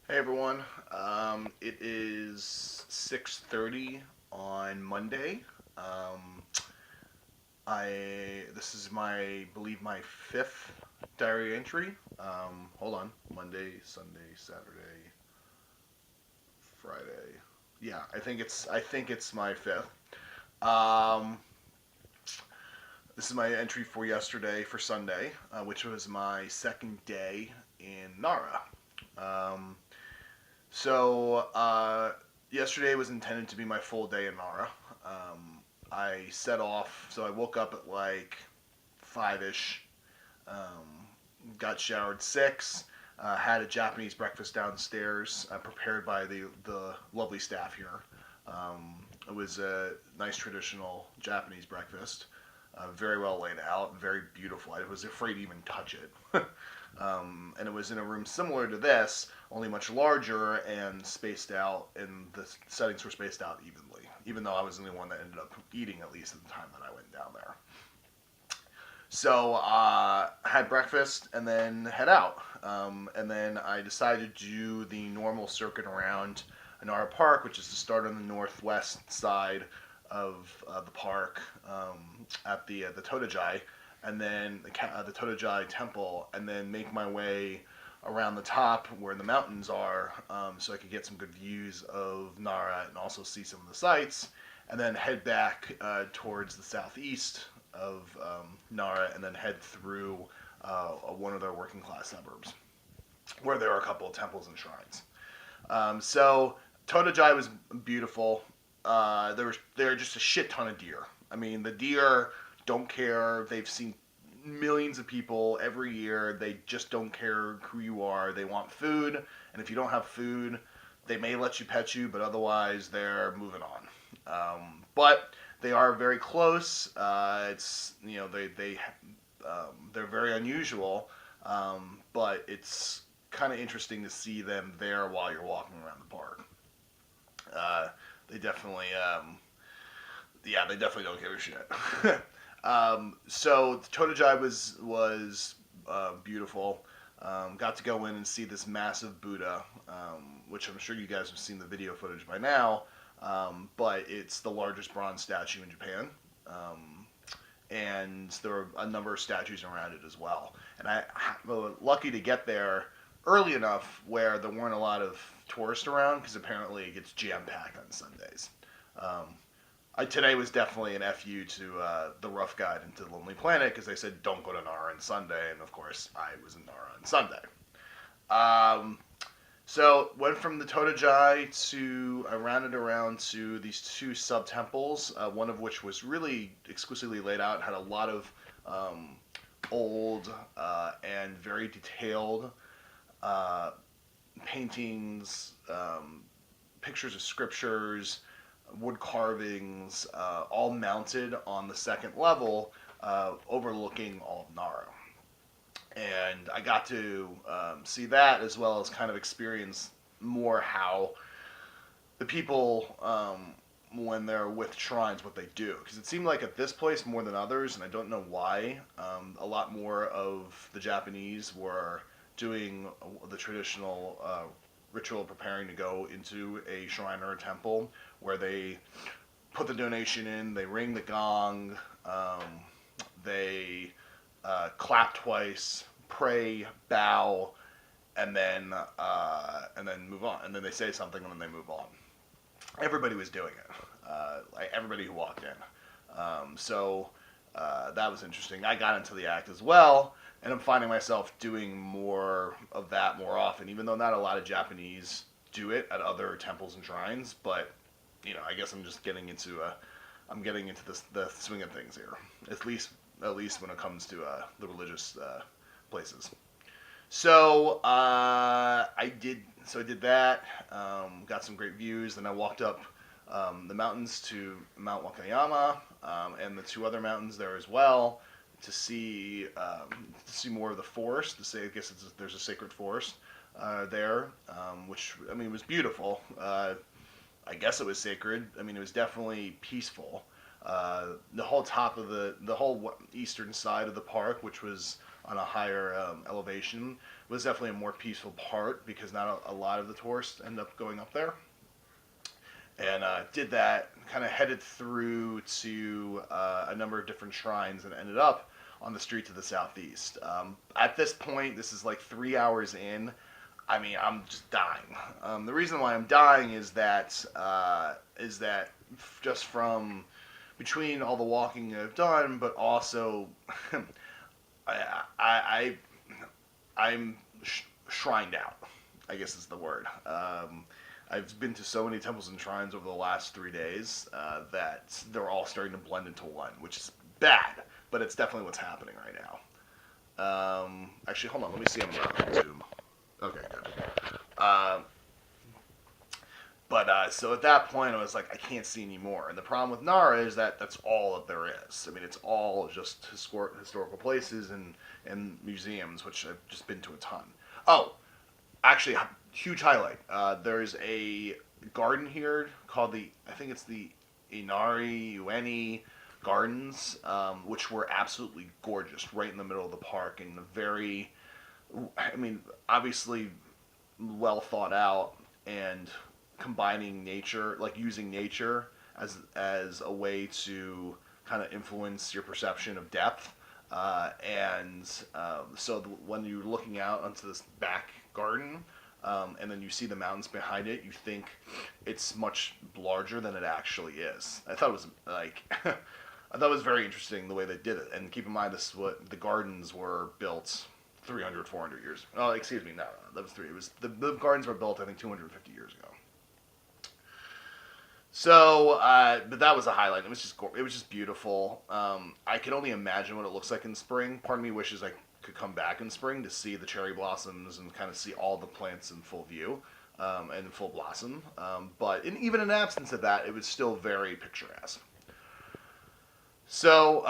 Hey everyone. It is 6:30 on Monday. Um, I this is believe my fifth diary entry. Hold on. Monday, Sunday, Saturday, Friday. Yeah, I think it's my fifth. Um, this is my entry for yesterday for Sunday, which was my second day in Nara. Um, So yesterday was intended to be my full day in Nara. I set off, so I woke up at like 5ish, got showered 6, had a Japanese breakfast downstairs, prepared by the lovely staff here. It was a nice traditional Japanese breakfast, very well laid out, very beautiful. I was afraid to even touch it. And it was in a room similar to this, only much larger and spaced out, and the settings were spaced out evenly, even though I was the only one that ended up eating, at least at the time that I went down there. So had breakfast and then head out. And then I decided to do the normal circuit around Nara Park, which is to start on the northwest side of the park at the Totojai, and then the Totojai Temple, and then make my way around the top where the mountains are, so I could get some good views of Nara and also see some of the sights, and then head back towards the southeast of Nara, and then head through one of their working class suburbs, where there are a couple of temples and shrines. So Totojai was beautiful. There are just a shit ton of deer. I mean, the deer don't care. They've seen millions of people every year. They just don't care who you are. They want food, and if you don't have food, they may let you pet you, but otherwise they're moving on. But they are very close. It's they're very unusual, but it's kind of interesting to see them there while you're walking around the park. Uh, they definitely, they definitely don't give a shit. So Totojai was beautiful. Got to go in and see this massive Buddha, which I'm sure you guys have seen the video footage by now. But it's the largest bronze statue in Japan. And there were a number of statues around it as well. And I was lucky to get there early enough where there weren't a lot of tourists around, because apparently it gets jam packed on Sundays. Um, Today was definitely an FU to the Rough Guide into the Lonely Planet, because they said don't go to Nara on Sunday, and of course I was in Nara on Sunday. Um, so went from the Totojai to I rounded around to these two sub temples, one of which was really exquisitely laid out, had a lot of um, old and very detailed uh, paintings, pictures of scriptures, wood carvings, all mounted on the second level, overlooking all of Nara. And I got to see that, as well as kind of experience more how the people, when they're with shrines, what they do. Because it seemed like at this place, more than others, and I don't know why, a lot more of the Japanese were doing the traditional ritual of preparing to go into a shrine or a temple, where they put the donation in, they ring the gong, they clap twice, pray, bow, and then move on. And then they say something, and then they move on. Everybody was doing it, like everybody who walked in. That was interesting. I got into the act as well, and I'm finding myself doing more of that more often, even though not a lot of Japanese do it at other temples and shrines. But I guess I'm just I'm getting into the swing of things here. At least when it comes to the religious places. So I did that. Got some great views. Then I walked up the mountains to Mount Wakayama, and the two other mountains there as well, to see more of the forest. I guess there's a sacred forest there, which I mean was beautiful. I guess it was sacred. I mean, it was definitely peaceful. The whole top of the whole eastern side of the park, which was on a higher elevation was definitely a more peaceful part because not a lot of the tourists end up going up there. And did that, kind of headed through to a number of different shrines and ended up on the street to the southeast. At this point, this is like 3 hours in. I mean, I'm just dying. The reason why I'm dying is that just from between all the walking I've done, but also I, I, I'm shrined out, I guess is the word. I've been to so many temples and shrines over the last 3 days that they're all starting to blend into one, which is bad, but it's definitely what's happening right now. Actually, hold on, let me see. I'm on YouTube. Okay, good. Uh, but so at that point, I was like, I can't see anymore. And the problem with Nara is that that's all that there is. I mean, it's all just historical places and museums, which I've just been to a ton. Oh, actually, huge highlight. There's a garden here called I think it's the Ueni Gardens, which were absolutely gorgeous, right in the middle of the park, and I mean, obviously well thought out and combining nature, like using nature as a way to kind of influence your perception of depth. So when you're looking out onto this back garden, and then you see the mountains behind it, you think it's much larger than it actually is. I thought it was like, I thought it was very interesting the way they did it. And keep in mind, this is what the gardens were built 300, 400 years. Oh, excuse me, no, that was three. It was the gardens were built, I think, 250 years ago. So, but that was a highlight. It was just beautiful. I can only imagine what it looks like in spring. Part of me wishes I could come back in spring to see the cherry blossoms and kind of see all the plants in full view and in full blossom. But even in absence of that, it was still very picturesque. So,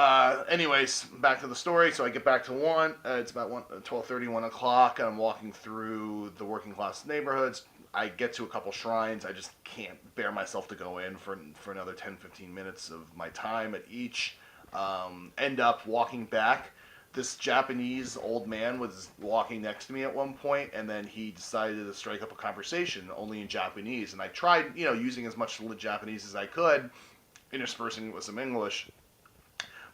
anyways, back to the story. So I get back to one. It's about 12:30, 1 o'clock. I'm walking through the working class neighborhoods. I get to a couple shrines. I just can't bear myself to go in for another 10, 15 minutes of my time at each. End up walking back. This Japanese old man was walking next to me at one point, and then he decided to strike up a conversation only in Japanese. And I tried, using as much Japanese as I could, interspersing it with some English.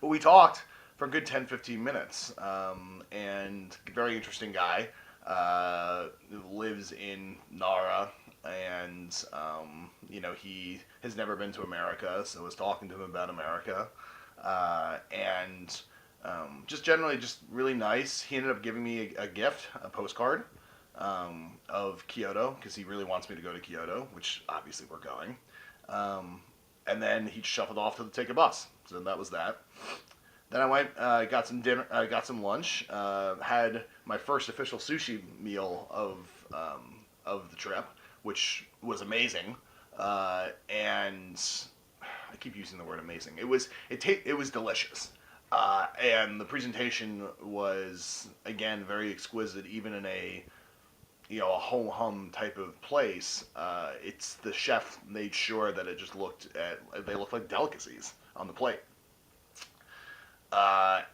But we talked for a good 10, 15 minutes. And very interesting guy. Lives in Nara, and he has never been to America, so I was talking to him about America, and just generally just really nice. He ended up giving me a gift, a postcard of Kyoto, because he really wants me to go to Kyoto, which obviously we're going. And then he shuffled off to take a bus, so that was that. Then I went, got some dinner, got some lunch, had my first official sushi meal of the trip, which was amazing. And I keep using the word amazing. It was delicious, and the presentation was again very exquisite, even in a ho hum type of place. It's the chef made sure that they looked like delicacies on the plate.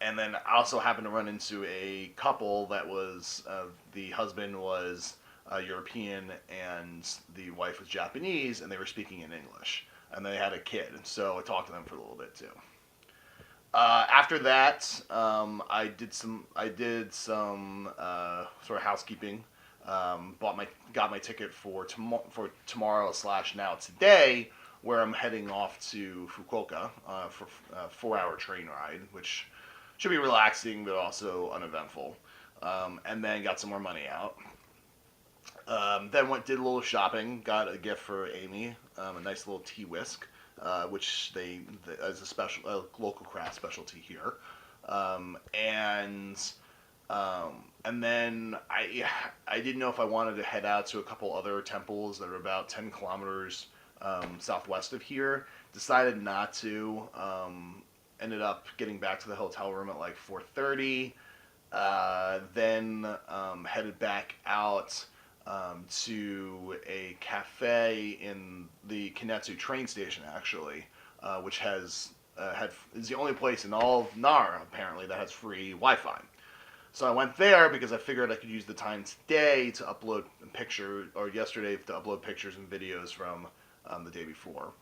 And then I also happened to run into a couple that was, the husband was European and the wife was Japanese, and they were speaking in English. And they had a kid, so I talked to them for a little bit too. After that, I did some sort of housekeeping. Got my ticket for tomorrow / now today, where I'm heading off to Fukuoka for a 4-hour train ride, which should be relaxing but also uneventful. And then got some more money out. Then did a little shopping. Got a gift for Amy, a nice little tea whisk, which as a local craft specialty here. And then I didn't know if I wanted to head out to a couple other temples that are about 10 kilometers southwest of here. Decided not to. Ended up getting back to the hotel room at like 4:30. Then headed back out to a cafe in the Kinetsu train station, actually, which is the only place in all of Nara apparently that has free Wi-Fi. So I went there because I figured I could use the time today to upload a picture, or yesterday to upload pictures and videos from the day before.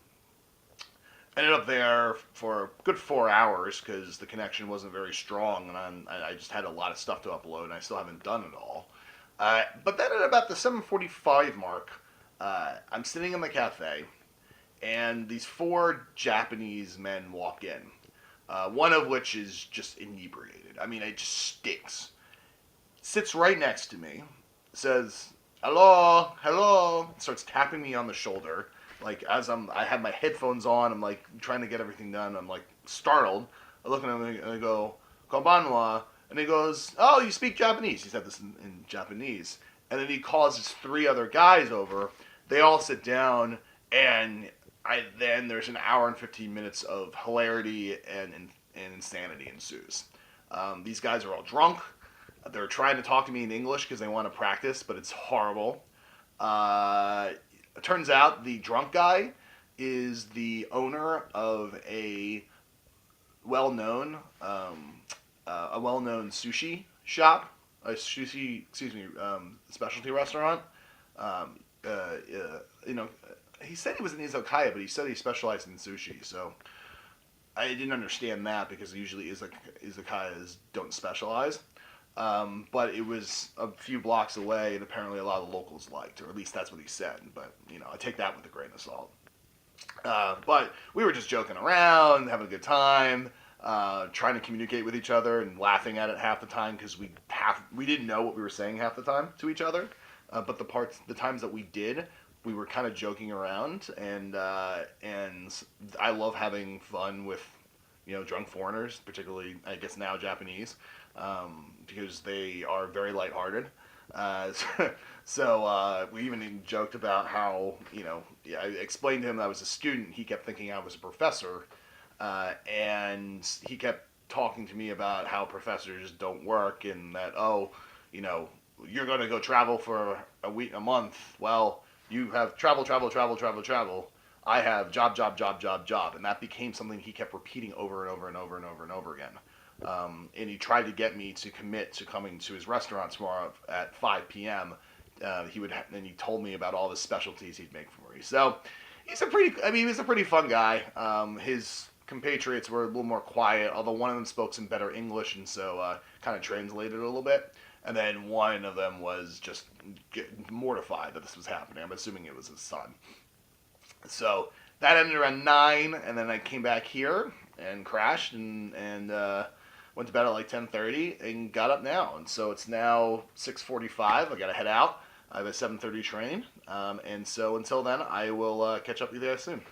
I ended up there for a good 4 hours because the connection wasn't very strong, and I just had a lot of stuff to upload, and I still haven't done it all. But then at about the 7:45 mark, I'm sitting in the cafe, and these four Japanese men walk in. One of which is just inebriated. I mean, it just stinks. Sits right next to me, says, "Hello, hello," starts tapping me on the shoulder. Like, I have my headphones on, I'm like trying to get everything done. I'm like startled. I look at him and I go, "Konbanwa," and he goes, "Oh, you speak Japanese?" He said this in Japanese, and then he calls his three other guys over. They all sit down, and then there's an hour and 15 minutes of hilarity and insanity ensues. These guys are all drunk. They're trying to talk to me in English because they want to practice, but it's horrible. It turns out the drunk guy is the owner of well-known a well-known sushi shop, a sushi specialty restaurant. Um, you know, he said he was an izakaya, but he said he specialized in sushi. So I didn't understand that because usually izakayas don't specialize. But it was a few blocks away, and apparently a lot of the locals liked, or at least that's what he said. But I take that with a grain of salt. But we were just joking around, having a good time, trying to communicate with each other, and laughing at it half the time because we didn't know what we were saying half the time to each other. But the times that we did, we were kind of joking around, and I love having fun with drunk foreigners, particularly I guess now Japanese, because they are very lighthearted. Uh, so we even joked about how I explained to him that I was a student. He kept thinking I was a professor, and he kept talking to me about how professors don't work, and that you're going to go travel for a month. Well, you have travel, travel, travel, travel, travel. I have job, job, job, job, job. And that became something he kept repeating over and over and over and over and over again. And he tried to get me to commit to coming to his restaurant tomorrow at 5 p.m. And he told me about all the specialties he'd make for me. So he was a pretty fun guy. His compatriots were a little more quiet, although one of them spoke some better English, and so kind of translated a little bit. And then one of them was just mortified that this was happening. I'm assuming it was his son. So that ended around 9, and then I came back here and crashed and went to bed at like 10:30 and got up now. And so it's now 6:45. I got to head out. I have a 7:30 train. And so until then, I will catch up with you guys soon.